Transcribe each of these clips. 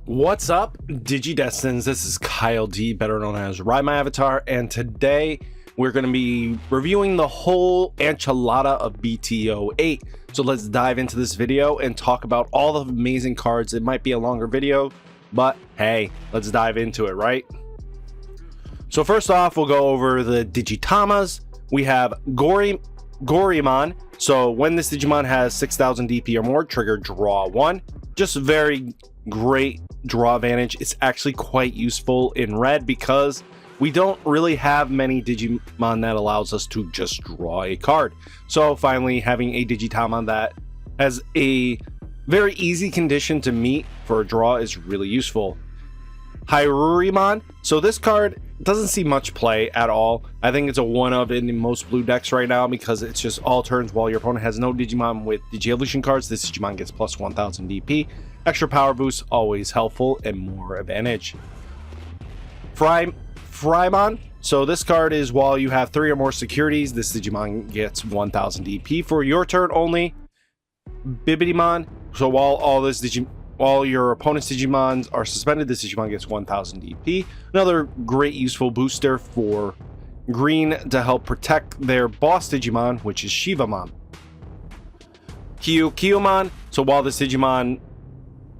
What's up, Digidestins? This is Kyle D, better known as Ridemyavatar, and today we're going to be reviewing the whole enchilada of BT-08. So let's dive into this video and talk about all the amazing cards. It might be a longer video, but hey, let's dive into it, right? So first off, we'll go over the Digitamas. We have Gorimon. So when this Digimon has 6,000 DP or more, trigger draw 1. Just very great draw advantage. It's actually quite useful in red because we don't really have many Digimon that allows us to just draw a card. So finally having a Digitama that has a very easy condition to meet for a draw is really useful. Hyruremon. So this card doesn't see much play at all. I think it's a one of in most blue decks right now because it's just all turns while your opponent has no Digimon with Digi-Evolution cards. This Digimon gets plus 1000 DP. Extra power boost, always helpful and more advantage. Frymon. So this card is while you have 3 or more securities, this Digimon gets 1000 DP for your turn only. Bibidimon. So while your opponent's Digimons are suspended, this Digimon gets 1000 DP. Another great useful booster for green to help protect their boss Digimon, which is Shivamon. Kyomon. So while this Digimon,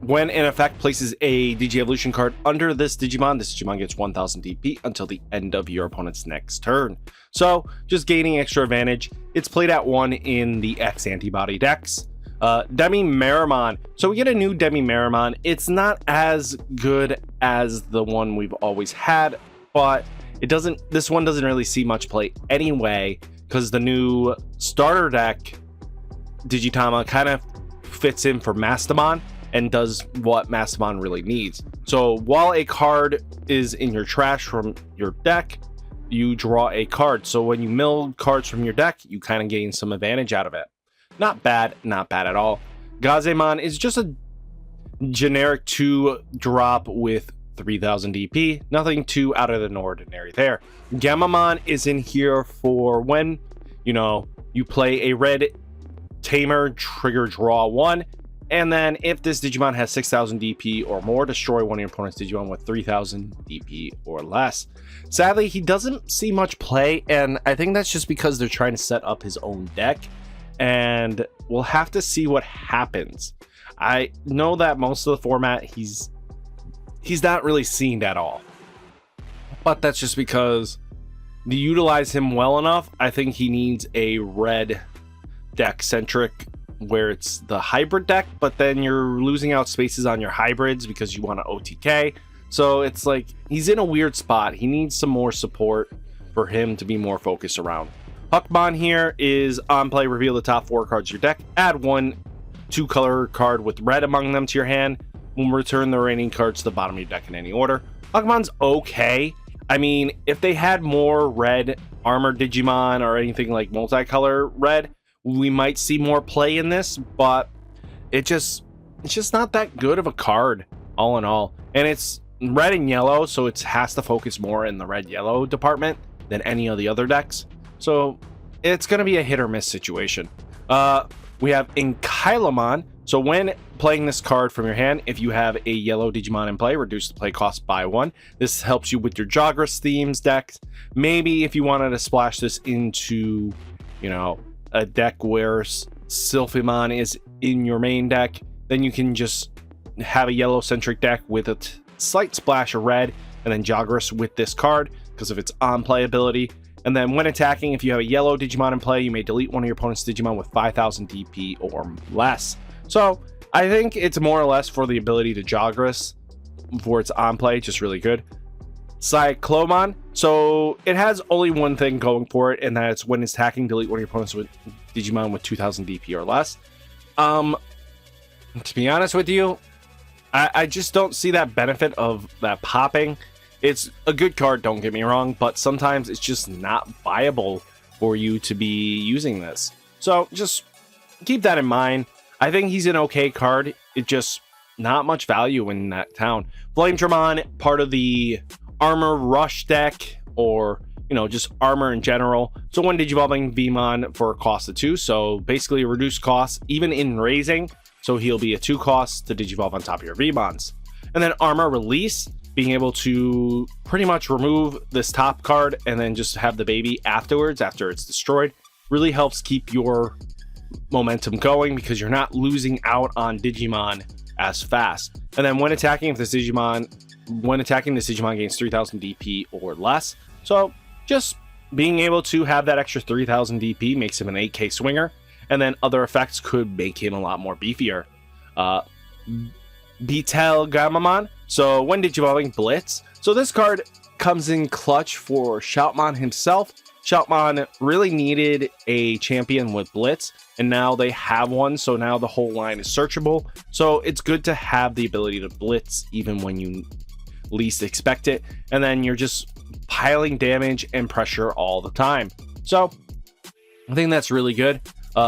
when in effect, places a Digi-Evolution card under this Digimon gets 1000 DP until the end of your opponent's next turn. So just gaining extra advantage. It's played at 1 in the X antibody decks. Demi-Meramon. So we get a new Demi-Meramon. It's not as good as the one we've always had, but this one doesn't really see much play anyway because the new starter deck Digitama kind of fits in for Mastamon and does what Mastamon really needs. So while a card is in your trash from your deck, you draw a card. So when you mill cards from your deck, you kind of gain some advantage out of it. Not bad at all. Gazemon is just a generic 2-drop with 3000 DP. Nothing too out of the ordinary there. Gamamon is in here for when, you play a red Tamer, trigger draw 1. And then if this Digimon has 6,000 DP or more, destroy one of your opponent's Digimon with 3,000 DP or less. Sadly, he doesn't see much play, and I think that's just because they're trying to set up his own deck, and we'll have to see what happens. I know that most of the format, he's not really seen at all, but that's just because to utilize him well enough, I think he needs a red deck centric where it's the hybrid deck, but then you're losing out spaces on your hybrids because you want to OTK. So it's like he's in a weird spot. He needs some more support for him to be more focused around. Huckmon here is on play, reveal the top 4 cards of your deck, add 1 2-color card with red among them to your hand, and return the remaining cards to the bottom of your deck in any order. Huckmon's okay. I mean, if they had more red armored Digimon or anything like multicolor red, we might see more play in this, but it's just not that good of a card all in all. And it's red and yellow, so it has to focus more in the red yellow department than any of the other decks. So it's going to be a hit or miss situation. We have Enkylomon. So when playing this card from your hand, if you have a yellow Digimon in play, reduce the play cost by 1. This helps you with your Jagras themes decks. Maybe if you wanted to splash this into, a deck where Sylphimon is in your main deck, then you can just have a yellow centric deck with a slight splash of red and then Jagras with this card because of its on play ability. And then when attacking, if you have a yellow Digimon in play, you may delete one of your opponent's Digimon with 5,000 DP or less. So I think it's more or less for the ability to Jagras for its on play, just really good. Cyclomon. So it has only one thing going for it, and that's when it's attacking, delete one of your opponents with Digimon with 2,000 DP or less. To be honest with you, I just don't see that benefit of that popping. It's a good card, don't get me wrong, but sometimes it's just not viable for you to be using this. So just keep that in mind. I think he's an okay card. It's just not much value in that town. Flamedramon, part of the Armor Rush deck, or just armor in general. So when Digivolving Vmon for a cost of 2, so basically a reduced cost even in raising. So he'll be a 2 cost to Digivolve on top of your Vmons. And then armor release, being able to pretty much remove this top card and then just have the baby afterwards, after it's destroyed, really helps keep your momentum going because you're not losing out on Digimon as fast. And then when attacking, this Digimon gains 3000 DP or less. So just being able to have that extra 3000 DP makes him an 8k swinger, and then other effects could make him a lot more beefier. BT-08. So when Digivolving Blitz, so this card comes in clutch for Shoutmon himself. Shoutmon really needed a champion with Blitz, and now they have one, so now the whole line is searchable. So it's good to have the ability to Blitz even when you least expect it, and then you're just piling damage and pressure all the time. So I think that's really good.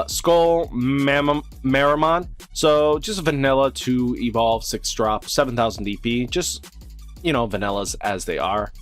Skull Marimon, so just vanilla to evolve 6-drop, 7000 DP, just, you know, vanillas as they are.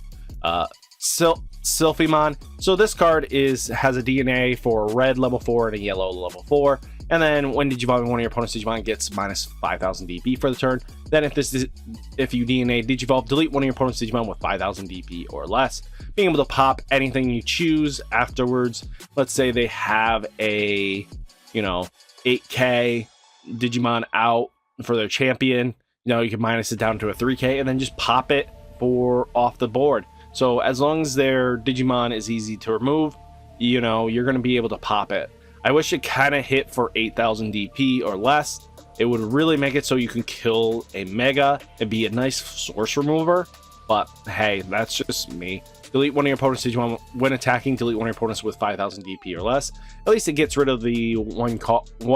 Sylphimon, so this card has a DNA for red level 4 and a yellow level 4, and then when Digivolving one of your opponent's Digimon gets minus 5000 DP for the turn. Then if you DNA Digivolve, delete one of your opponent's Digimon with 5000 DP or less, being able to pop anything you choose afterwards. Let's say they have a, you know, 8k Digimon out for their champion, you know, you can minus it down to a 3k and then just pop it for off the board. So as long as their Digimon is easy to remove, you know, you're going to be able to pop it. I wish it kind of hit for 8000 DP or less. It would really make it so you can kill a Mega and be a nice source remover. But hey, that's just me. Delete one of your opponent's Digimon when attacking. Delete one of your opponents with 5000 DP or less. At least it gets rid of the one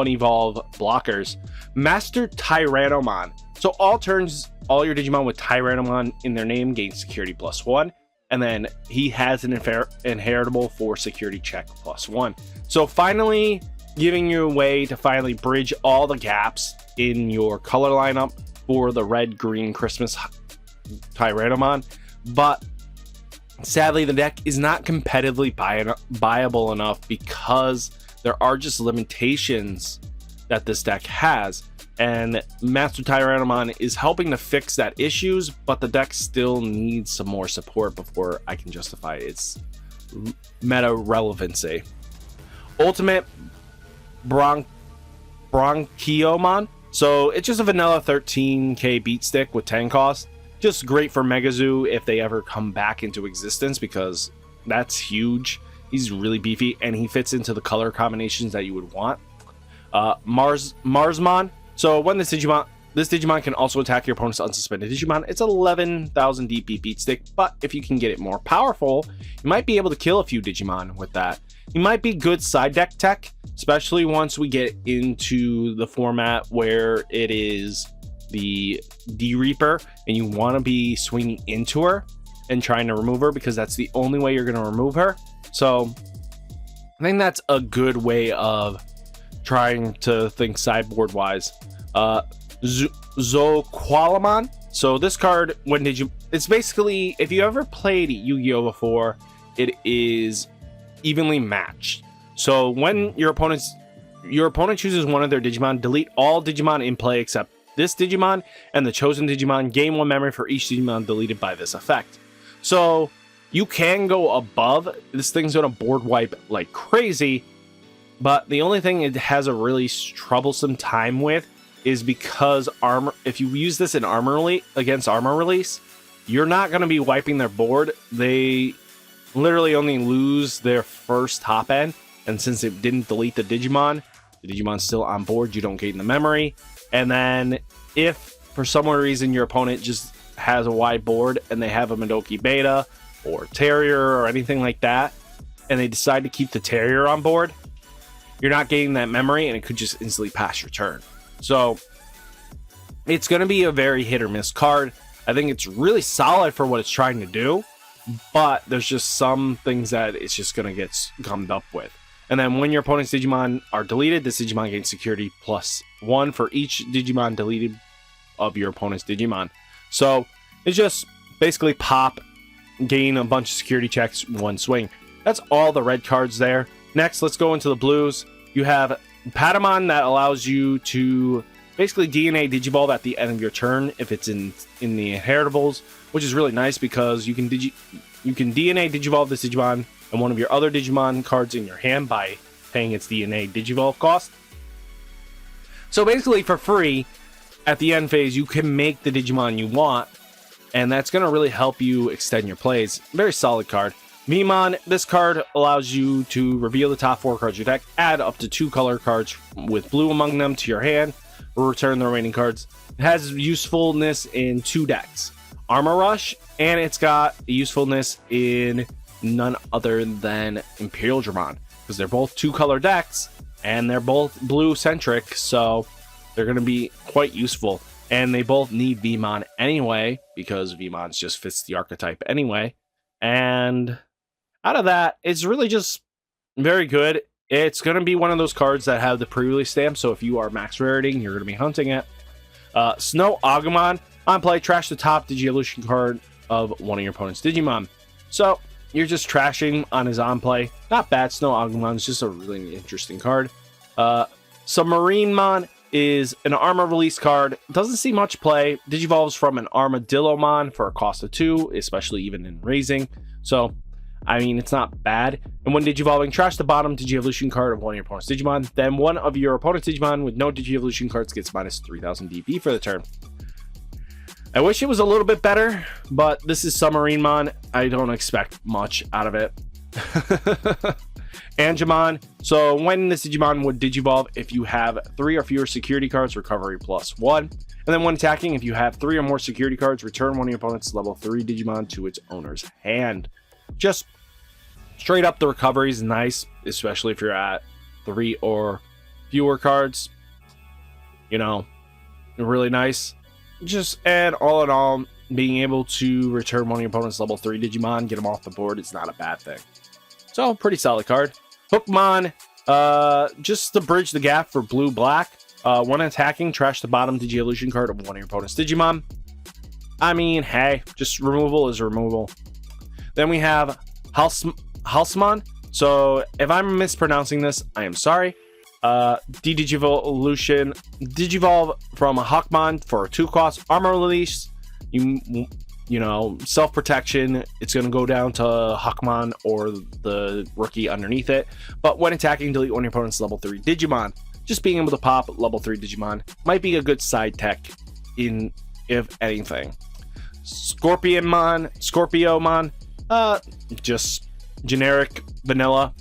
evolve blockers. Master Tyrannomon. So all turns, all your Digimon with Tyrannomon in their name gain security +1. And then he has an inheritable for security check +1. So finally giving you a way to finally bridge all the gaps in your color lineup for the red-green Christmas Tyrannomon. But sadly, the deck is not competitively viable enough because there are just limitations that this deck has. And Master Tyrannomon is helping to fix that issues, but the deck still needs some more support before I can justify its meta relevancy. Ultimate Bronchiomon. So it's just a vanilla 13k beat stick with 10 cost. Just great for Megazoo if they ever come back into existence, because that's huge. He's really beefy and he fits into the color combinations that you would want. Marsmon. So when this Digimon can also attack your opponent's unsuspended Digimon. It's 11,000 DP beat stick, but if you can get it more powerful, you might be able to kill a few Digimon with that. You might be good side deck tech, especially once we get into the format where it is the D-Reaper and you want to be swinging into her and trying to remove her, because that's the only way you're going to remove her. So I think that's a good way of trying to think sideboard wise. Zoqualamon. So this card, it's basically, if you ever played Yu-Gi-Oh before, it is evenly matched. So when your opponent chooses one of their Digimon, delete all Digimon in play except this Digimon and the chosen Digimon. Gain 1 memory for each Digimon deleted by this effect. So you can go above. This thing's gonna board wipe like crazy, but the only thing it has a really troublesome time with is because if you use this in against armor release, you're not going to be wiping their board. They literally only lose their first top end, and since it didn't delete the Digimon's still on board, you don't gain the memory. And then if for some reason your opponent just has a wide board and they have a Madoki Beta or Terrier or anything like that, and they decide to keep the Terrier on board, you're not gaining that memory and it could just instantly pass your turn. So it's going to be a very hit or miss card. I think it's really solid for what it's trying to do, but there's just some things that it's just going to get gummed up with. And then when your opponent's Digimon are deleted, this Digimon gains security +1 for each Digimon deleted of your opponent's Digimon. So it's just basically pop, gain a bunch of security checks, 1 swing. That's all the red cards there. Next, let's go into the blues. You have Patamon that allows you to basically DNA Digivolve at the end of your turn if it's in the inheritables, which is really nice because you can DNA Digivolve this Digimon and one of your other Digimon cards in your hand by paying its DNA Digivolve cost. So basically for free, at the end phase, you can make the Digimon you want, and that's going to really help you extend your plays. Very solid card. Vmon, this card allows you to reveal the top 4 cards of your deck, add up to 2 color cards with blue among them to your hand, or return the remaining cards. It has usefulness in 2 decks, Armor Rush, and it's got usefulness in none other than Imperial Dramon, because they're both 2 color decks, and they're both blue centric, so they're going to be quite useful. And they both need Vmon anyway, because Vmon just fits the archetype anyway. And out of that, it's really just very good. It's going to be one of those cards that have the pre-release stamp, so if you are max rarity, you're going to be hunting it. Snow Agumon, on play, trash the top Digievolution card of one of your opponent's Digimon. So you're just trashing on his on play. Not bad. Snow Agumon is just a really interesting card. Submarine Mon is an armor release card. Doesn't see much play. Digivolves from an Armadillomon for a cost of 2, especially even in raising. So, I mean, it's not bad. And when Digivolving, trash the bottom Digievolution card of one of your opponent's Digimon. Then one of your opponent's Digimon with no Digievolution cards gets minus 3000 DP for the turn. I wish it was a little bit better, but this is Submarine Mon. I don't expect much out of it. Angemon. So when this Digimon would Digivolve, if you have 3 or fewer security cards, recovery +1. And then when attacking, if you have 3 or more security cards, return one of your opponent's level 3 Digimon to its owner's hand. Just straight up, the recovery is nice, especially if you're at 3 or fewer cards. You know, really nice. And all in all, being able to return one of your opponent's level 3 Digimon, get them off the board, it's not a bad thing. So, pretty solid card. Hookmon, just to bridge the gap for blue-black. When attacking, trash the bottom Digievolution card of one of your opponent's Digimon. I mean, hey, just removal is removal. Then we have Halsmon. So, if I'm mispronouncing this, I am sorry. Digivolution, Digivolve from a Hawkmon for a 2-cost armor release. You know, self-protection, it's going to go down to Hawkmon or the rookie underneath it. But when attacking, delete one of your opponent's level 3 Digimon. Just being able to pop level 3 Digimon might be a good side tech, if anything. Scorpiomon, just generic vanilla.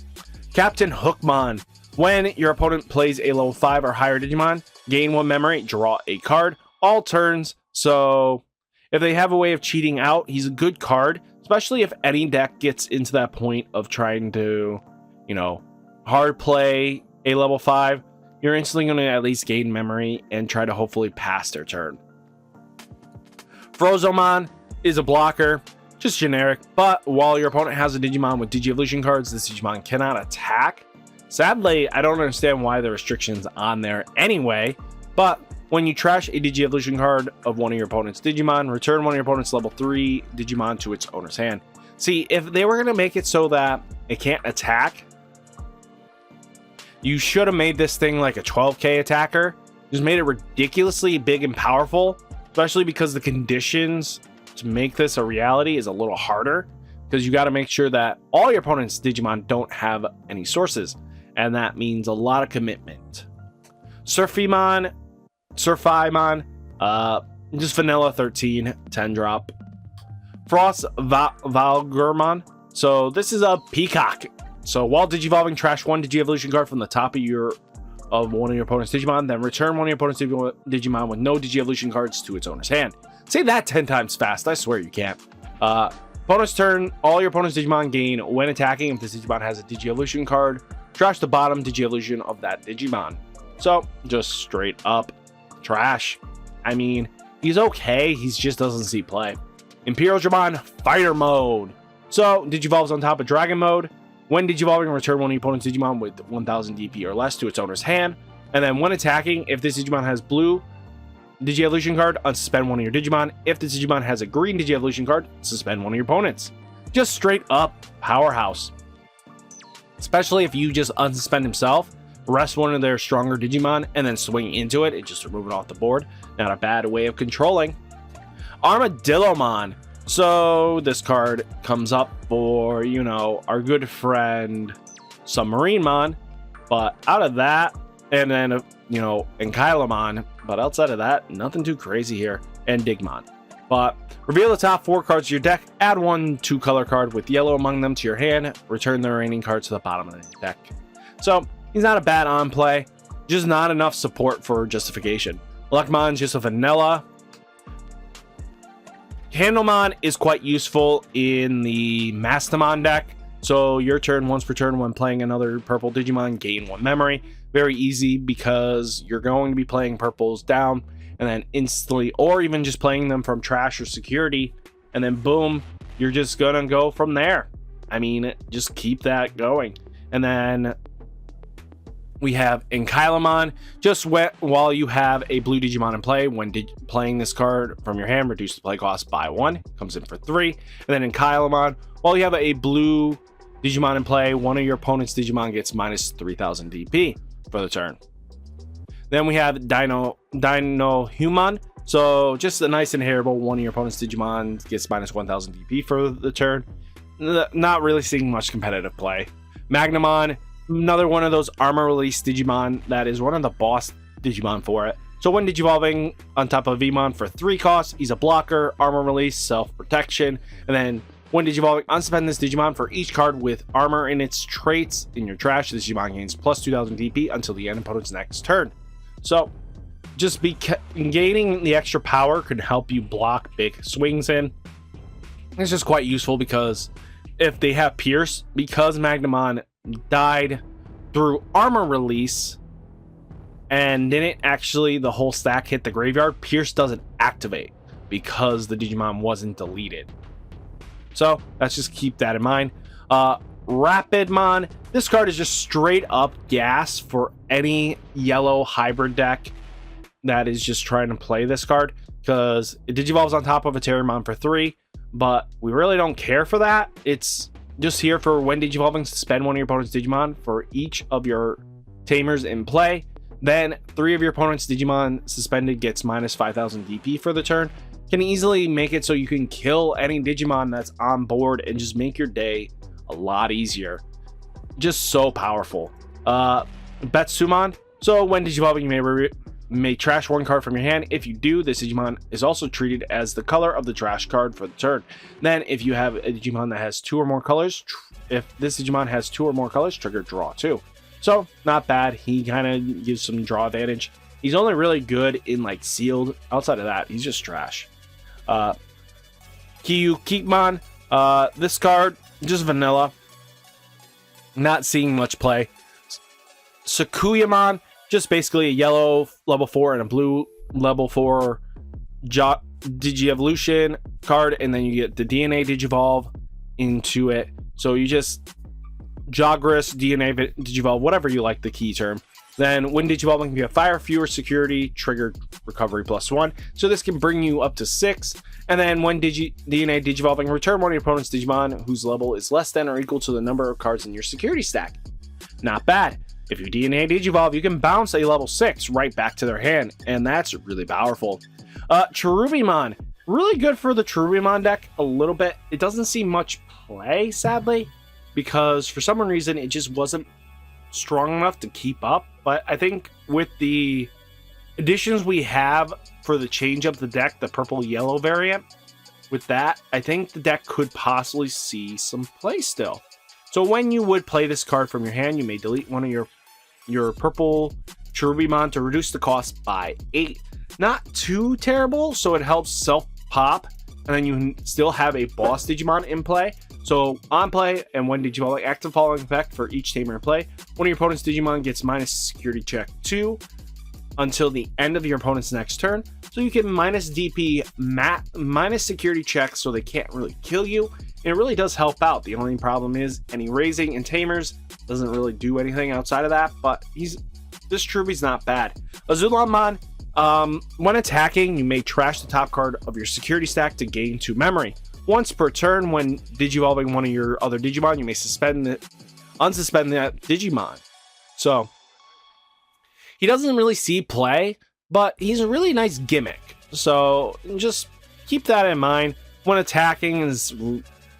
Captain Hookmon. When your opponent plays a level 5 or higher Digimon, gain 1 memory, draw a card, all turns. So if they have a way of cheating out, he's a good card, especially if any deck gets into that point of trying to, you know, hard play a level 5. You're instantly going to at least gain memory and try to hopefully pass their turn. Frozomon is a blocker, just generic, but while your opponent has a Digimon with Digievolution cards, this Digimon cannot attack. Sadly, I don't understand why the restriction's on there anyway, but when you trash a Digievolution card of one of your opponent's Digimon, return one of your opponent's level 3 Digimon to its owner's hand. See, if they were going to make it so that it can't attack, you should have made this thing like a 12k attacker. Just made it ridiculously big and powerful, especially because the conditions to make this a reality is a little harder, because you got to make sure that all your opponent's Digimon don't have any sources, and that means a lot of commitment. Surfimon, just vanilla 13, 10 drop. Frost Valgurmon. So this is a peacock. So while Digivolving, trash 1 Digievolution card from the top of one of your opponent's Digimon, then return one of your opponent's Digimon with no Digievolution cards to its owner's hand. Say that 10 times fast. I swear you can't. Bonus turn, all your opponent's Digimon gain when attacking. If this Digimon has a Digievolution card, trash the bottom Digievolution of that Digimon. So just straight up trash. I mean, he's okay. He just doesn't see play. Imperial Dramon Fighter Mode. So Digivolves on top of Dragon Mode. When Digivolving, return one of your opponent's Digimon with 1000 DP or less to its owner's hand. And then when attacking, if this Digimon has blue Digievolution card, unsuspend one of your Digimon. If this Digimon has a green Digievolution card, suspend one of your opponents. Just straight up powerhouse. Especially if you just unsuspend himself, rest one of their stronger Digimon, and then swing into it and just remove it off the board. Not a bad way of controlling. Armadillomon. So this card comes up for, you know, our good friend Submarinemon, but out of that, and then, you know, Enkylomon, but outside of that, nothing too crazy here, and Digimon. But reveal the top 4 cards of your deck, add 1 2-color card with yellow among them to your hand, return the remaining cards to the bottom of the deck. So he's not a bad on play, just not enough support for justification. Luckmon's just a vanilla. Candlemon is quite useful in the Mastamon deck. So your turn, once per turn, when playing another purple Digimon, gain 1 memory. Very easy because you're going to be playing purples down and then instantly, or even just playing them from trash or security, and then boom, you're just gonna go from there. I mean, just keep that going. And then we have Enkylomon. Just while you have a blue Digimon in play, when playing this card from your hand, reduce the play cost by 1. Comes in for 3. And then Enkylomon, while you have a blue Digimon in play, one of your opponent's Digimon gets minus 3,000 DP for the turn. Then we have Dinohumon. So just a nice inheritable. One of your opponent's Digimon gets minus 1,000 DP for the turn. Not really seeing much competitive play. Magnamon, another one of those armor release Digimon that is one of the boss Digimon for it. So when Digivolving on top of Vmon for 3 costs, he's a blocker, armor release, self-protection, and then when Digivolving, unspend this Digimon for each card with armor in its traits in your trash. This Digimon gains plus 2,000 DP until the end of opponent's next turn. So just gaining the extra power could help you block big swings in. It's just quite useful because if they have Pierce, because Magnamon died through armor release and didn't actually the whole stack hit the graveyard, Pierce doesn't activate because the Digimon wasn't deleted. So let's just keep that in mind. Rapidmon, this card is just straight up gas for any yellow hybrid deck that is just trying to play this card, because it digivolves on top of a Terramon for 3, but we really don't care for that. It's just here for when digivolving, suspend one of your opponent's Digimon for each of your tamers in play. Then 3 of your opponent's Digimon suspended gets minus 5,000 DP for the turn. Can easily make it so you can kill any Digimon that's on board and just make your day a lot easier. Just so powerful. Betsumon. So when digivolving, you may trash 1 card from your hand. If you do, this Digimon is also treated as the color of the trash card for the turn. Then if you have a Digimon that has 2 or more colors, if this Digimon has 2 or more colors, trigger draw 2. So not bad. He kind of gives some draw advantage. He's only really good in like sealed. Outside of that, he's just trash. Kyukimon. This card, just vanilla. Not seeing much play. Sakuyamon, just basically a yellow level 4 and a blue level 4 Digi-Evolution card, and then you get the DNA Digivolve into it. So you just Jogris, DNA Digivolve, whatever you like the key term. Then when Digivolving, you have fire, fewer security, triggered recovery +1. So this can bring you up to 6. And then when DNA Digivolving, return one of your opponent's Digimon whose level is less than or equal to the number of cards in your security stack. Not bad. If you DNA Digivolve, you can bounce a level 6 right back to their hand, and that's really powerful. Cherubimon, really good for the Cherubimon deck a little bit. It doesn't see much play, sadly, because for some reason it just wasn't strong enough to keep up. But I think with the additions we have for the change up the deck, the purple-yellow variant, with that, I think the deck could possibly see some play still. So when you would play this card from your hand, you may delete one of your purple Cherubimon to reduce the cost by 8. Not too terrible, so it helps self-pop, and then you still have a boss Digimon in play. So on play, and when Digivolving, active following effect for each tamer in play, one of your opponent's Digimon gets minus security check 2 until the end of your opponent's next turn. So you get minus DP, minus security checks, so they can't really kill you. And it really does help out. The only problem is any raising and tamers doesn't really do anything outside of that, but this Cherubi's not bad. Azulamon, when attacking, you may trash the top card of your security stack to gain 2 memory. Once per turn, when digivolving one of your other Digimon, you may unsuspend that Digimon. So He doesn't really see play, but he's a really nice gimmick. So just keep that in mind when attacking. Is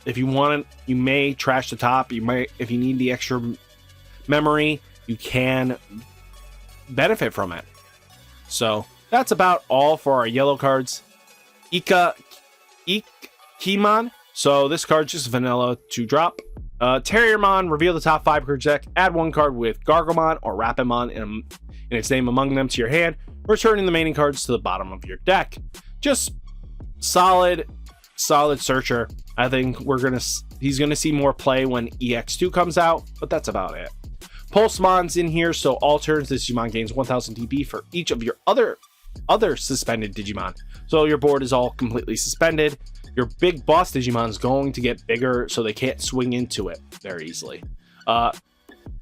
if you want it, you may trash the top. You might, if you need the extra memory, you can benefit from it. So that's about all for our yellow cards. Ikemon. So this card's just vanilla to drop. Terriermon, reveal the top 5 cards deck. Add 1 card with Gargomon or Rapidmon in its name among them to your hand, returning the remaining cards to the bottom of your deck. Just solid searcher. I think he's gonna see more play when EX2 comes out, but that's about it. Pulsemon's in here, so all turns this Digimon gains 1000 DP for each of your other suspended Digimon. So your board is all completely suspended. Your big boss Digimon is going to get bigger, so they can't swing into it very easily.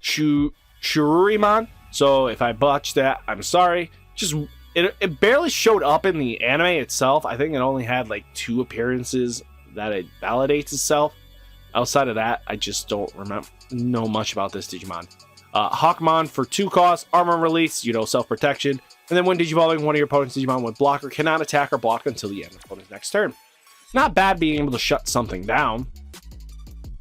Shururimon. So if I botched that, I'm sorry. Just it barely showed up in the anime itself. I think it only had like 2 appearances that it validates itself. Outside of that, I just don't know much about this Digimon. Hawkmon for 2 costs, armor release, self-protection. And then when digivolving, one of your opponent's Digimon with blocker cannot attack or block until the end of the opponent's next turn. Not bad being able to shut something down.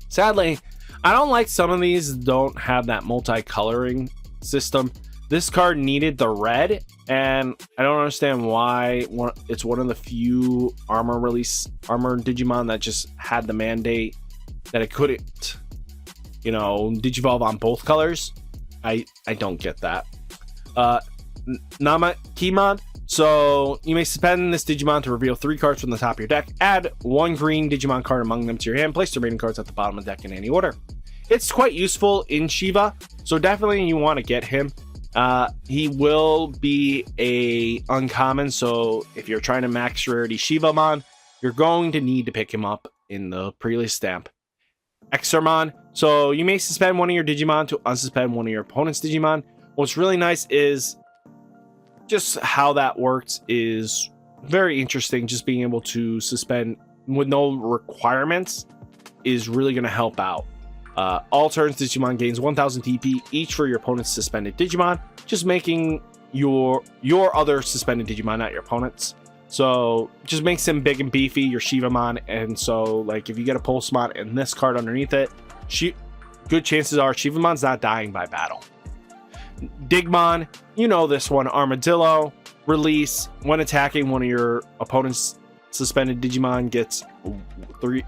Sadly, I don't like some of these don't have that multi-coloring system. This card needed the red, and I don't understand why. It's one of the few armor Digimon that just had the mandate that it couldn't, digivolve on both colors. I don't get that. Namakemon. So you may suspend this Digimon to reveal 3 cards from the top of your deck. Add 1 green Digimon card among them to your hand. Place the remaining cards at the bottom of the deck in any order. It's quite useful in Shiva, so definitely you want to get him. He will be a uncommon, so if you're trying to max rarity Shivamon, you're going to need to pick him up in the pre-release stamp. Exermon. So you may suspend one of your Digimon to unsuspend one of your opponent's Digimon. What's really nice is just how that works is very interesting. Just being able to suspend with no requirements is really going to help out. All turns, Digimon gains 1000 TP each for your opponent's suspended Digimon, just making your other suspended Digimon, not your opponent's. So just makes him big and beefy, your Shivamon. And so like if you get a Pulsemon and this card underneath it, good chances are Shivamon's not dying by battle. Digimon, this one, Armadillo, release. When attacking, one of your opponent's suspended Digimon gets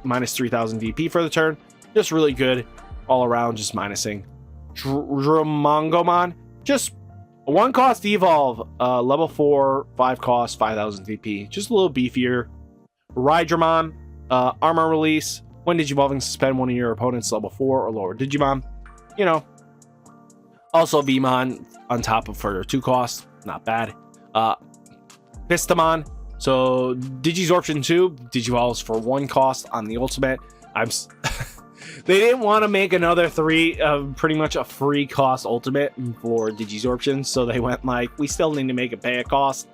minus 3000 DP for the turn. Just really good all around, just minusing. Dramongomon, just 1 cost evolve, level 4, 5 cost, 5000 DP, just a little beefier. Ridemyavatar, armor release. When digivolving, suspend one of your opponent's level 4 or lower Digimon. Also Vmon on top of for 2 costs, not bad. Pistamon, so Digisorption 2 digivolves for 1 cost on the ultimate. They didn't want to make another 3 pretty much a free cost ultimate for Digisorption, so they went like, we still need to make it pay a cost.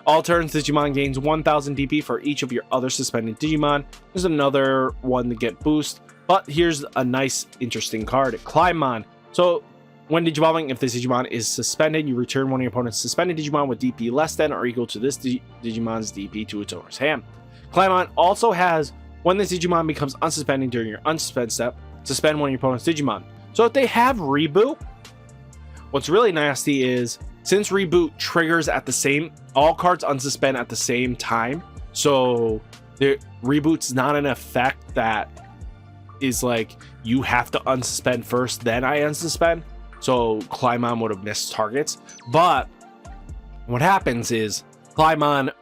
All turns, Digimon gains 1000 DP for each of your other suspended Digimon. There's another one to get boost, but here's a nice interesting card, Climbmon. So when digivolving, if this Digimon is suspended, you return one of your opponent's suspended Digimon with DP less than or equal to this Digimon's DP to its owner's hand. Climbmon also has, when this Digimon becomes unsuspended during your unsuspend step, suspend one of your opponent's Digimon. So if they have reboot, what's really nasty is, since reboot triggers at the same, all cards unsuspend at the same time, so the reboot's not an effect that is like, you have to unsuspend first, then I unsuspend. So Climbmon would have missed targets. But what happens is Climbmon's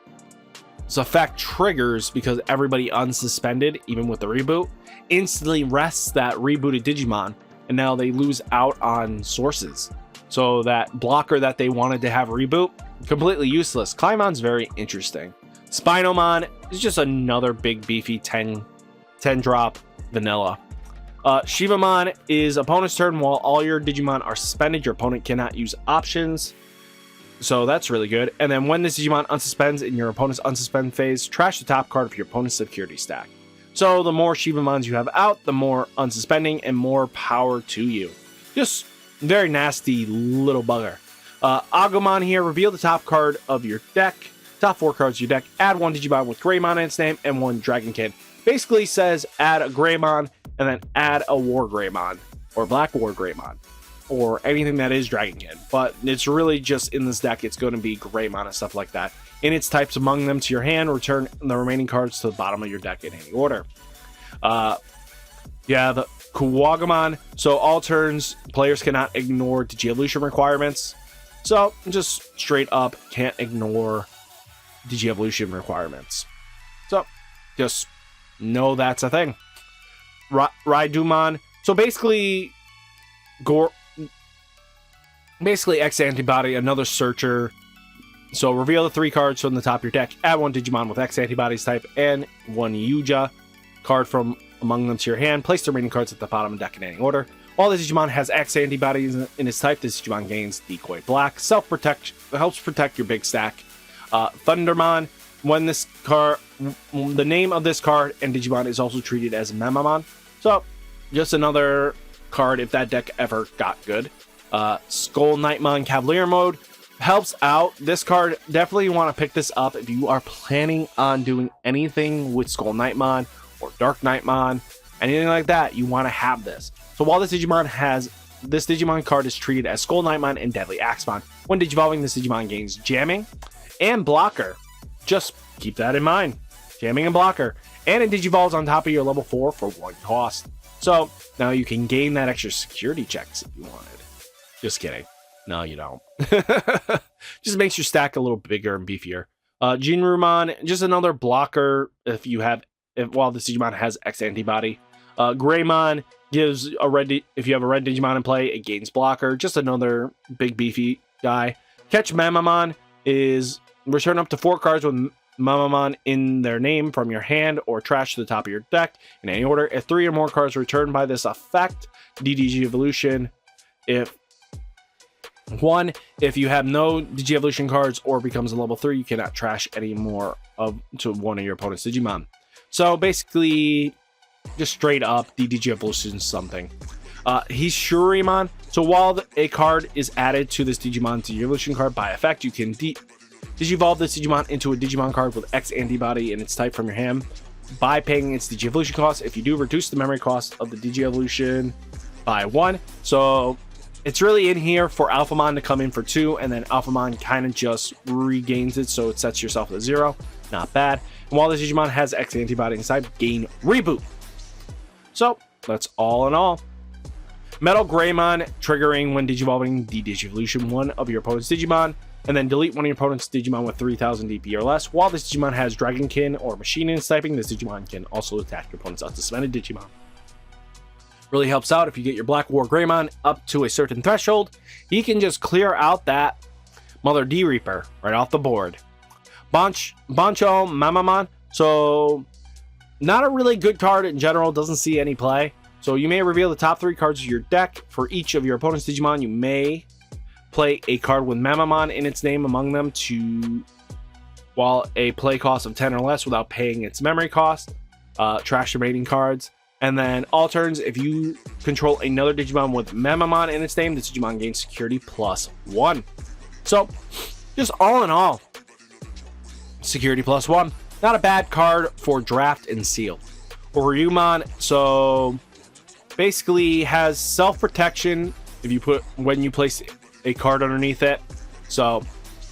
effect triggers because everybody unsuspended, even with the reboot, instantly rests that rebooted Digimon, and now they lose out on sources. So that blocker that they wanted to have reboot, completely useless. Climbmon's very interesting. Spinomon is just another big beefy 10 drop vanilla. Shivamon is opponent's turn. While all your Digimon are suspended, your opponent cannot use options. So that's really good. And then when this Digimon unsuspends in your opponent's unsuspend phase, trash the top card of your opponent's security stack. So the more Shivamons you have out, the more unsuspending and more power to you. Just very nasty little bugger. Agumon here, reveal the top card of your deck, top 4 cards of your deck, add 1 Digimon with Greymon in its name, and 1 Dragonkin. Basically says add a Greymon, and then add a War Greymon, or Black War Greymon, or anything that is Dragonkin. But it's really just in this deck, it's going to be Greymon and stuff like that. In its types among them to your hand, return the remaining cards to the bottom of your deck in any order. Yeah, the Kuwagamon. So all turns, players cannot ignore Digi-Evolution requirements. So just straight up can't ignore Digi-Evolution requirements. So just know that's a thing. Ridemyavatar. So basically, X Antibody, another searcher. So reveal the 3 cards from the top of your deck, add 1 Digimon with X Antibodies type, and 1 Yuja card from among them to your hand. Place the remaining cards at the bottom of the deck in any order. While the Digimon has X Antibodies in its type, this Digimon gains Decoy Black. Self-protect, helps protect your big stack. Thundermon, when this card, the name of this card and Digimon is also treated as Memamon. So, just another card if that deck ever got good. Skull Knightmon Cavalier Mode helps out. This card, definitely want to pick this up if you are planning on doing anything with Skull Knightmon or Dark Knightmon, anything like that. You want to have this. So while this Digimon card is treated as Skull Knightmon and Deadly Axemon. When digivolving, this Digimon gains Jamming and Blocker. Just keep that in mind. Jamming and Blocker. And it digivolves on top of your level 4 for 1 cost. So now you can gain that extra security checks if you wanted. Just kidding. No, you don't. Just makes your stack a little bigger and beefier. Jinrumon, just another blocker while this Digimon has X Antibody. Greymon gives if you have a red Digimon in play, it gains blocker. Just another big beefy guy. Catch Mamamon is return up to 4 cards with Mamamon in their name from your hand or trash to the top of your deck in any order. If 3 or more cards returned by this effect, Digi-Evolution. If you have no Digi-Evolution cards or becomes a level 3, you cannot trash any more to one of your opponent's Digimon. So basically, just straight up, the Digi-Evolution something. He's Shurimon. So while a card is added to this Digimon Digi-Evolution card by effect, you can Digivolve this Digimon into a Digimon card with X Antibody in its type from your hand by paying its Digi-Evolution cost. If you do, reduce the memory cost of the Digi-Evolution by 1. So it's really in here for Alphamon to come in for 2, and then Alphamon kind of just regains it, so it sets yourself at 0. Not bad. And while this Digimon has X Antibody inside, gain Reboot. So that's all in all. Metal Greymon, triggering when digivolving the Digi-Evolution 1 of your opponent's Digimon, and then delete one of your opponent's Digimon with 3000 DP or less. While this Digimon has Dragonkin or Machine in its typing, this Digimon can also attack your opponent's unsuspended Digimon. Really helps out if you get your Black War Greymon up to a certain threshold. He can just clear out that Mother D Reaper right off the board. Bancho Mamamon. So, not a really good card in general, doesn't see any play. So you may reveal the top 3 cards of your deck. For each of your opponent's Digimon, you may play a card with Mamamon in its name among them while a play cost of 10 or less without paying its memory cost. Trash remaining cards. And then all turns, if you control another Digimon with Mamamon in its name, this Digimon gains security +1. So, just all in all, security +1. Not a bad card for draft and seal. Ryumon, so basically has self-protection when you place a card underneath it. So,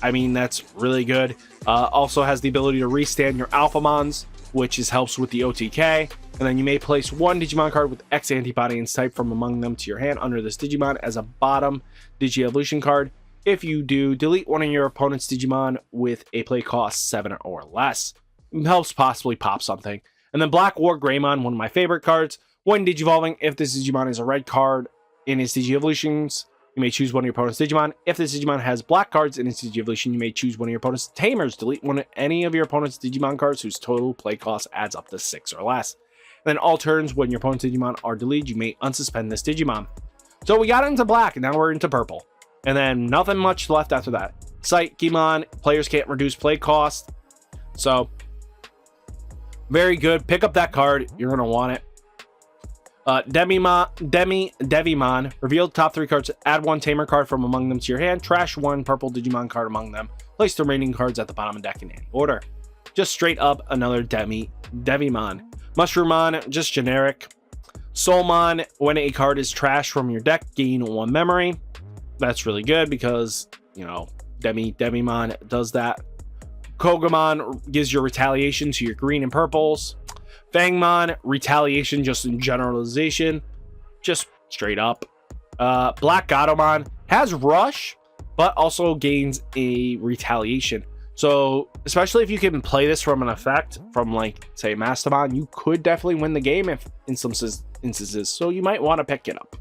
I mean, that's really good. Also has the ability to restand your Alphamons, which helps with the OTK. And then you may place 1 Digimon card with X Antibody and type from among them to your hand under this Digimon as a bottom Digi-Evolution card. If you do, delete one of your opponent's Digimon with a play cost 7 or less. It helps possibly pop something. And then Black War Greymon, one of my favorite cards. When Digivolving, if this Digimon is a red card in its Digi-Evolutions, you may choose one of your opponent's Digimon. If this Digimon has black cards in its Digi-Evolution, you may choose one of your opponent's Tamers. Delete any of your opponent's Digimon cards whose total play cost adds up to 6 or less. And then all turns, when your opponent's Digimon are deleted, you may unsuspend this Digimon. So we got into black, and now we're into purple. And then nothing much left after that. Psychemon, players can't reduce play cost. So, very good. Pick up that card. You're going to want it. Devimon. Reveal the top 3 cards. Add 1 Tamer card from among them to your hand. Trash 1 purple Digimon card among them. Place the remaining cards at the bottom of the deck in any order. Just straight up another Devimon. Mushroomon, just generic. Soulmon, when a card is trashed from your deck, gain 1 memory. That's really good because, you know, Devimon does that. Kogamon gives your retaliation to your green and purples. Fangmon, retaliation just in generalization, just straight up. Black Gatomon has rush, but also gains a retaliation. So especially if you can play this from an effect from, like, say, Mastamon, you could definitely win the game if in some instances. So you might want to pick it up.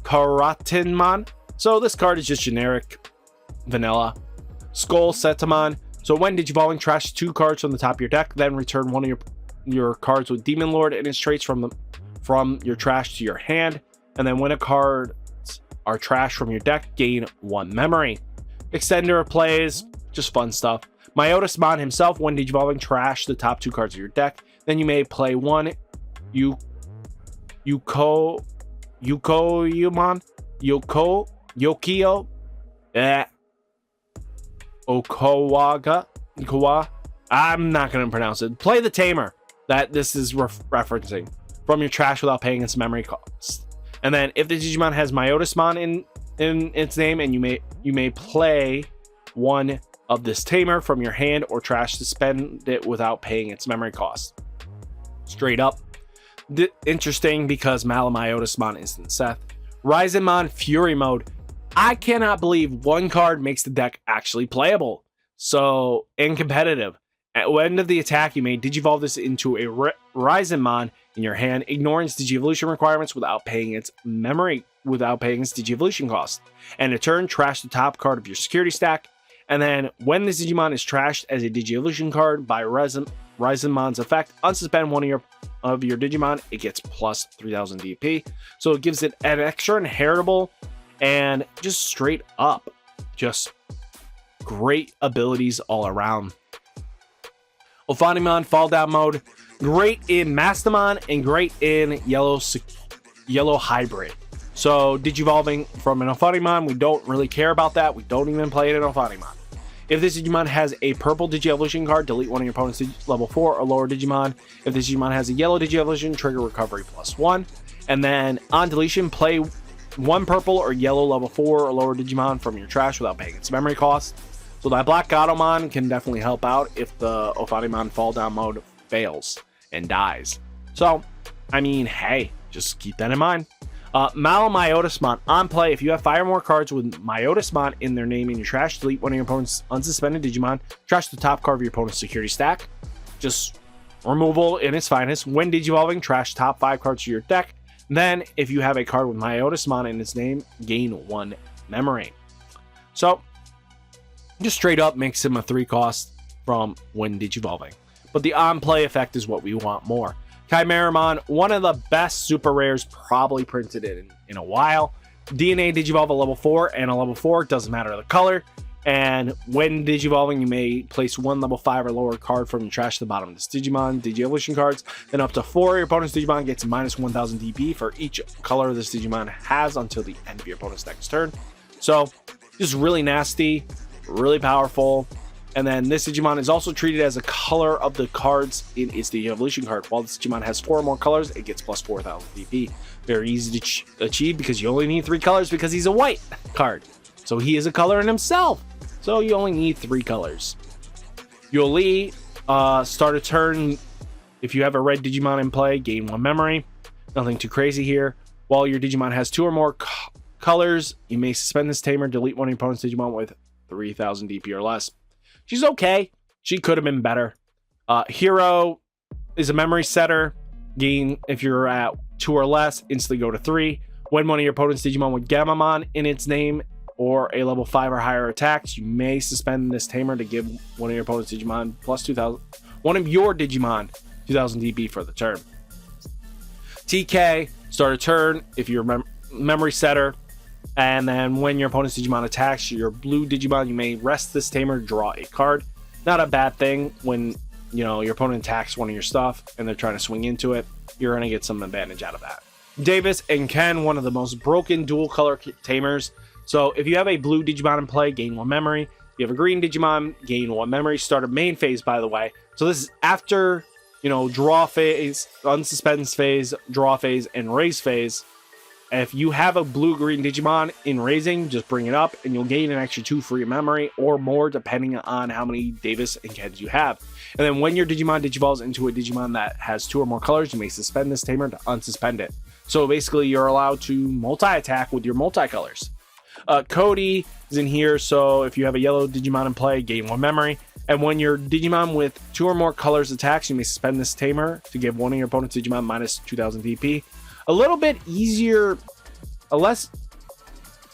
Karatinmon. So this card is just generic vanilla. Skull Setamon. So when Digivolving, trash 2 cards from the top of your deck, then return 1 of your cards with Demon Lord and its traits from your trash to your hand. And then when a cards are trashed from your deck, gain 1 memory. Extender plays, just fun stuff. Myotismon himself, when Digivolving, trash the top 2 cards of your deck. Then you may play 1 Yukio, Okawa. I'm not going to pronounce it. Play the Tamer that this is referencing from your trash without paying its memory cost. And then if the Digimon has Myotismon in its name, and you may play 1 of this Tamer from your hand or trash to spend it without paying its memory cost. Straight up. Interesting because Myotismon is in Seth. Ridemyavatar Fury Mode. I cannot believe 1 card makes the deck actually playable. So, and competitive. At the end of the attack, you may Digivolve this into a Ridemyavatar in your hand, ignoring its Digievolution requirements without paying its Digievolution cost. And in turn, trash the top card of your security stack. And then, when this Digimon is trashed as a Digievolution card by Ridemyavatar's effect, unsuspend 1 of your Digimon, it gets plus 3000 DP. So it gives it an extra inheritable. And just straight up, just great abilities all around. Ophanimon Fall Down Mode, great in Mastamon and great in Yellow Hybrid. So Digivolving from an Ophanimon, we don't really care about that. We don't even play it in Ophanimon. If this Digimon has a purple Digievolution card, delete 1 of your opponent's level 4 or lower Digimon. If this Digimon has a yellow Digievolution, trigger recovery +1. And then on deletion, play 1 purple or yellow level 4 or lower Digimon from your trash without paying its memory cost. So that Black Gatomon can definitely help out if the Ophanimon Fall Down Mode fails and dies. So, I mean, hey, just keep that in mind. Myotismon on play. If you have 5 or more cards with Myotismon in their name in your trash, delete 1 of your opponent's unsuspended Digimon. Trash the top card of your opponent's security stack. Just removal in its finest. When Digivolving, trash top 5 cards of your deck. Then, if you have a card with Myotismon in its name, gain 1 memory. So, just straight up makes him a 3 cost from when Digivolving. But the on-play effect is what we want more. Chimeramon, one of the best super rares probably printed in a while. DNA Digivolve a level 4 and a level 4, doesn't matter the color. And when Digivolving, you may place 1 level 5 or lower card from your trash to the bottom of this Digimon, Digievolution cards. Then up to 4 of your opponent's Digimon gets minus 1000 DP for each color this Digimon has until the end of your opponent's next turn. So, just really nasty, really powerful. And then this Digimon is also treated as a color of the cards in its Digievolution card. While this Digimon has 4 or more colors, it gets plus 4000 DP. Very easy to achieve because you only need 3 colors because he's a white card. So he is a color in himself. So you only need 3 colors. Yoli, start a turn. If you have a red Digimon in play, gain 1 memory. Nothing too crazy here. While your Digimon has 2 or more colors, you may suspend this Tamer, delete 1 of your opponent's Digimon with 3000 DP or less. She's okay. She could have been better. Hero is a memory setter. Gain, if you're at 2 or less, instantly go to 3. When one of your opponent's Digimon with Gammamon in its name or a level 5 or higher attacks, you may suspend this Tamer to give one of your opponent's Digimon plus 2000. One of your Digimon 2000 DP for the turn. TK, start a turn if you're a memory setter. And then when your opponent's Digimon attacks your blue Digimon, you may rest this Tamer, draw a card. Not a bad thing when you know, your opponent attacks one of your stuff and they're trying to swing into it, you're going to get some advantage out of that. Davis and Ken, one of the most broken dual color tamers. So if you have a blue Digimon in play, gain 1 memory. If you have a green Digimon, gain 1 memory. Start a main phase, by the way. So this is after, you know, draw phase, unsuspend phase, draw phase, and raise phase. If you have a blue-green Digimon in raising, just bring it up, and you'll gain an extra 2 free memory or more, depending on how many Davis and Kens you have. And then when your Digimon digivolves into a Digimon that has 2 or more colors, you may suspend this tamer to unsuspend it. So basically, you're allowed to multi-attack with your multicolors. Cody is in here, so if you have a yellow Digimon in play, gain 1 memory. And when your Digimon with 2 or more colors attacks, you may suspend this tamer to give one of your opponent's Digimon minus 2000 DP. A little bit easier, a less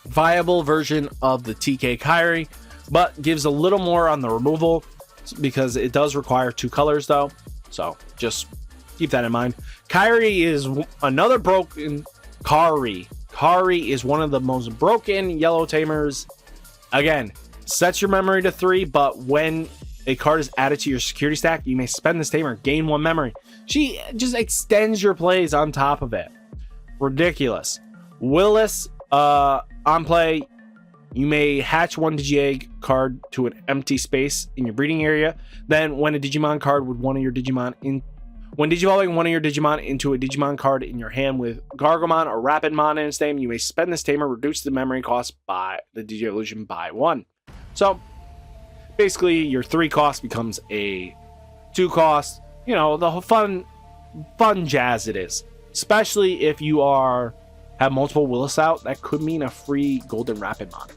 viable version of the TK Kairi, but gives a little more on the removal because it does require 2 colors though. So just keep that in mind. Kairi is another broken Kari. Kari is one of the most broken yellow tamers. Again, sets your memory to 3, but when a card is added to your security stack, you may spend this tamer, gain 1 memory. She just extends your plays on top of it. Ridiculous. Willis, on play, you may hatch 1 Digi-Egg card to an empty space in your breeding area. Then when a Digimon card with one of your Digimon when digivolving one of your Digimon into a Digimon card in your hand with Gargomon or Rapidmon in its name, you may spend this tamer, reduce the memory cost by the Digi-Evolution by 1. So basically your 3 cost becomes a 2 cost. You know, the whole fun jazz it is. Especially if you have multiple Willis out, that could mean a free Golden Rapidmon.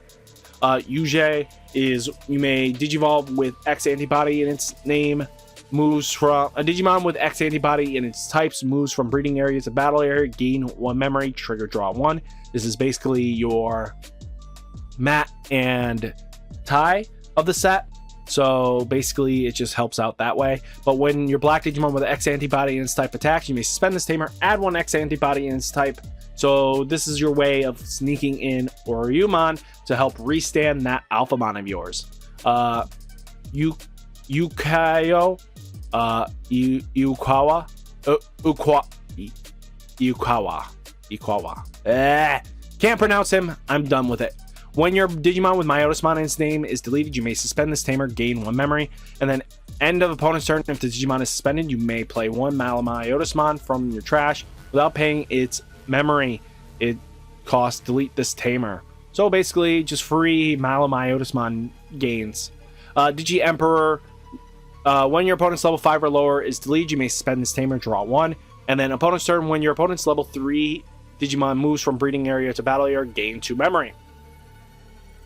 Yuge is, you may Digivolve with X antibody in its name, moves from a Digimon with X antibody in its types, moves from breeding area to battle area, gain 1 memory, trigger draw 1. This is basically your Matt and Ty of the set. So basically it just helps out that way. But when your black Digimon with X antibody in its type attacks, you may suspend this tamer, add 1 X antibody in its type. So this is your way of sneaking in Oriyumon to help restand that Alphamon of yours. Yukayo, Ukawa. Can't pronounce him. I'm done with it. When your Digimon with Myotismon in its name is deleted, you may suspend this tamer, gain 1 memory, and then end of opponent's turn, if the Digimon is suspended, you may play 1 Myotismon from your trash without paying its memory. It costs delete this tamer. So basically, just free Myotismon gains. Digi Emperor, when your opponent's level 5 or lower is deleted, you may suspend this tamer, draw 1, and then opponent's turn, when your opponent's level 3 Digimon moves from breeding area to battle area, gain 2 memory.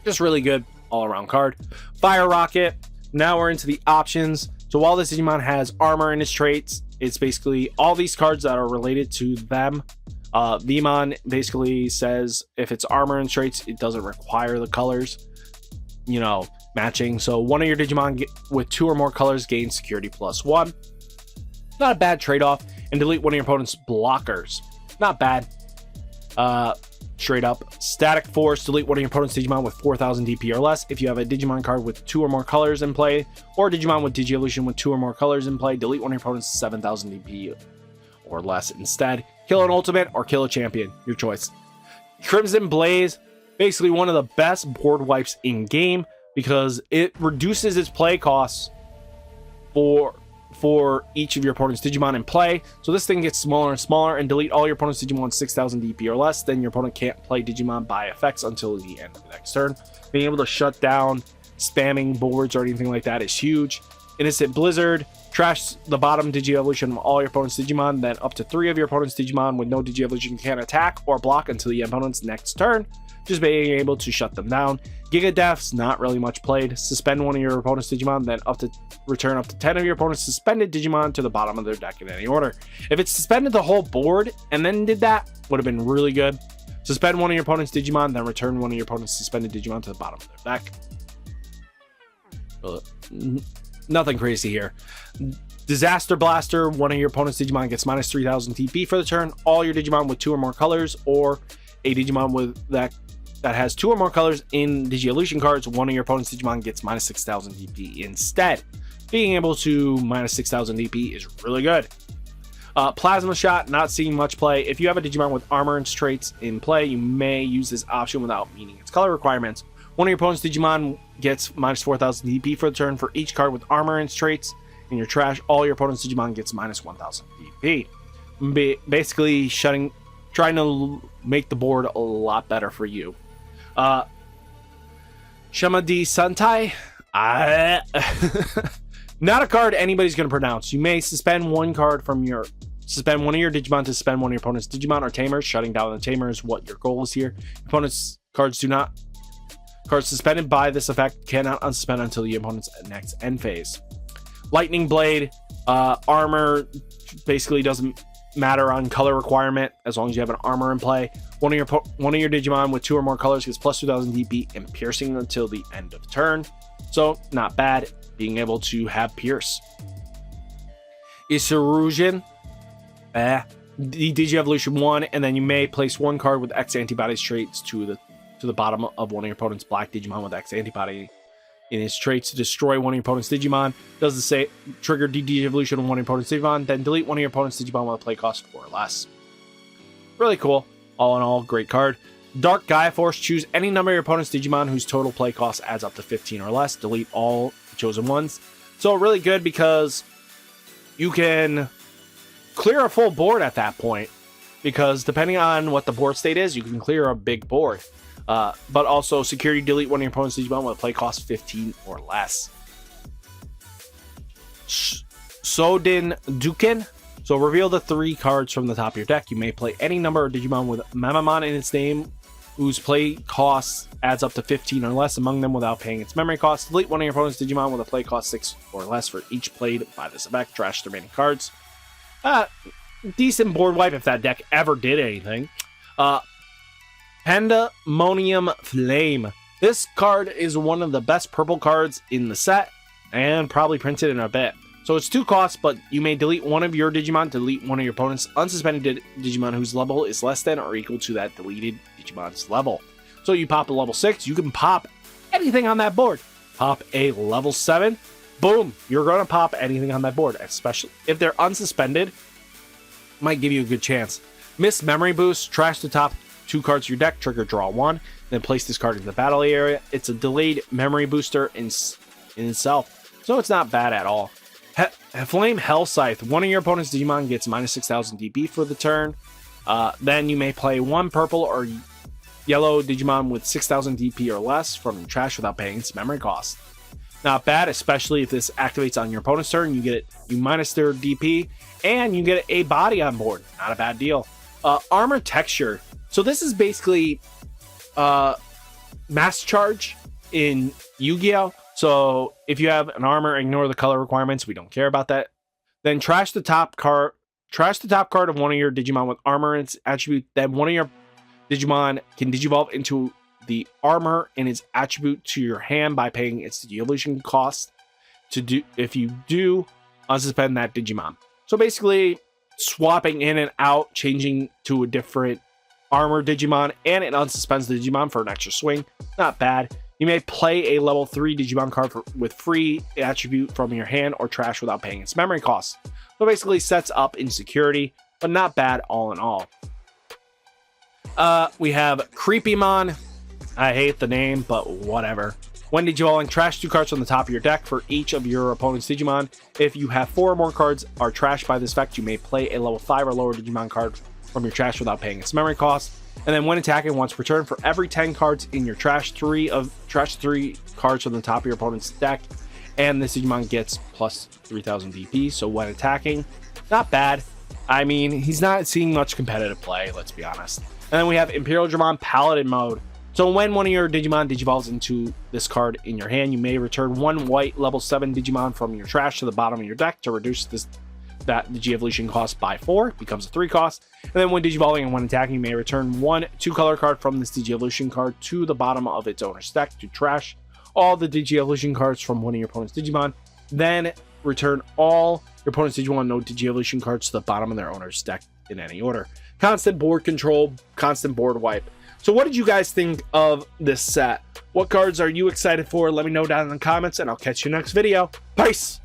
Just really good all-around card. Fire Rocket. Now we're into the options. So while this Digimon has armor in its traits, it's basically all these cards that are related to them. Vmon basically says if it's armor and traits, it doesn't require the colors, you know, matching. So one of your Digimon with 2 or more colors gains security +1. Not a bad trade-off. And delete one of your opponent's blockers. Not bad. Straight up. Static Force, delete one of your opponent's Digimon with 4000 DP or less. If you have a Digimon card with 2 or more colors in play, or Digimon with Digi-Evolution with 2 or more colors in play, delete one of your opponent's 7000 DP or less instead. Kill an ultimate or kill a champion, your choice. Crimson Blaze, basically one of the best board wipes in game because it reduces its play costs for each of your opponent's Digimon in play. So this thing gets smaller and smaller, and delete all your opponent's Digimon with 6000 DP or less. Then your opponent can't play Digimon by effects until the end of the next turn. Being able to shut down spamming boards or anything like that is huge. Innocent Blizzard, trash the bottom Digi-Evolution of all your opponent's Digimon, then up to 3 of your opponent's Digimon with no Digi-Evolution can attack or block until the opponent's next turn, just being able to shut them down. Giga Death's not really much played. Suspend one of your opponent's Digimon, then return up to 10 of your opponent's suspended Digimon to the bottom of their deck in any order. If it suspended the whole board and then did that, would have been really good. Suspend one of your opponent's Digimon, then return one of your opponent's suspended Digimon to the bottom of their deck. Nothing crazy here. Disaster Blaster, one of your opponent's Digimon gets minus 3000 TP for the turn. All your Digimon with 2 or more colors, or a Digimon with that has 2 or more colors in Digi-Evolution cards, one of your opponent's Digimon gets minus 6000 DP instead. being able to minus 6,000 DP is really good. Plasma Shot, not seeing much play. If you have a Digimon with armor and traits in play, you may use this option without meeting its color requirements. One of your opponent's Digimon gets minus 4,000 DP for the turn. For each card with armor and traits in your trash, all your opponent's Digimon gets minus 1,000 DP. Basically trying to make the board a lot better for you. Shamadi Santai. Not a card anybody's going to pronounce. You may suspend one of your Digimon to suspend one of your opponent's Digimon or Tamers. Shutting down the Tamer is what your goal is here. Opponent's cards suspended by this effect cannot unsuspend until the opponent's next end phase. Lightning Blade, armor basically doesn't matter on color requirement as long as you have an armor in play. One of your Digimon with 2 or more colors gets plus 2,000 DP and piercing until the end of turn. So not bad being able to have pierce. Isurusion, the Digievolution 1, and then you may place one card with X antibodies traits to the bottom of one of your opponent's black Digimon with X antibody in his traits to destroy one of your opponent's Digimon. Does the say trigger Digievolution of one of your opponent's Digimon, then delete one of your opponent's Digimon with a play cost 4 or less. Really cool. All in all, great card. Dark Gaia Force, choose any number of your opponent's Digimon whose total play cost adds up to 15 or less. Delete all chosen ones. So really good because you can clear a full board at that point, because depending on what the board state is, you can clear a big board. But also security delete one of your opponent's Digimon with a play cost 15 or less. Sodin Duken. So reveal the 3 cards from the top of your deck. You may play any number of Digimon with Mamamon in its name whose play cost adds up to 15 or less among them without paying its memory cost. Delete one of your opponent's Digimon with a play cost 6 or less for each played by this effect. Trash the remaining cards. Decent board wipe if that deck ever did anything. Pandemonium Flame. This card is one of the best purple cards in the set and probably printed in a bit. So it's 2 costs, but you may delete one of your Digimon to delete one of your opponent's unsuspended Digimon whose level is less than or equal to that deleted Digimon's level. So you pop a level 6, you can pop anything on that board. Pop a level 7, boom, you're going to pop anything on that board, especially if they're unsuspended. Might give you a good chance. Miss Memory Boost, trash the top 2 cards of your deck, trigger draw 1, then place this card in the battle area. It's a delayed memory booster in itself, so it's not bad at all. Flame Hell Scythe. One of your opponent's Digimon gets minus 6,000 DP for the turn. Then you may play one purple or yellow Digimon with 6,000 DP or less from your trash without paying its memory cost. Not bad, especially if this activates on your opponent's turn. You minus their DP, and you get a body on board. Not a bad deal. Armor Texture. So this is basically Mass Charge in Yu-Gi-Oh! So if you have an armor, ignore the color requirements. We don't care about that. Then trash the top card of one of your Digimon with armor and its attribute. Then one of your Digimon can Digivolve into the armor and its attribute to your hand by paying its Digievolution cost. If you do, unsuspend that Digimon. So basically, swapping in and out, changing to a different armor Digimon, and it unsuspends the Digimon for an extra swing. Not bad. You may play a level 3 Digimon card with free attribute from your hand or trash without paying its memory cost. So basically sets up insecurity, but not bad all in all. We have Creepymon. I hate the name, but whatever. When Digivolving, trash 2 cards from the top of your deck for each of your opponent's Digimon. If you have 4 or more cards are trashed by this effect, you may play a level 5 or lower Digimon card from your trash without paying its memory cost. And then when attacking once per turn, for every 10 cards in your trash 3 cards from the top of your opponent's deck, and this Digimon gets plus 3,000 DP. So when attacking, not bad. I mean, he's not seeing much competitive play, let's be honest. And then we have Imperial Dramon Paladin mode. So when one of your Digimon digivolves into this card in your hand, you may return one white level 7 Digimon from your trash to the bottom of your deck to reduce that Digievolution cost by 4. It becomes a 3 cost. And then when digivolving and when attacking, you may return one 2-color card from this Digievolution card to the bottom of its owner's deck to trash all the Digievolution cards from one of your opponent's Digimon. Then return all your opponent's Digimon no Digievolution cards to the bottom of their owner's deck in any order. Constant board control, constant board wipe. So what did you guys think of this set? What cards are you excited for? Let me know down in the comments, and I'll catch you next video. Peace!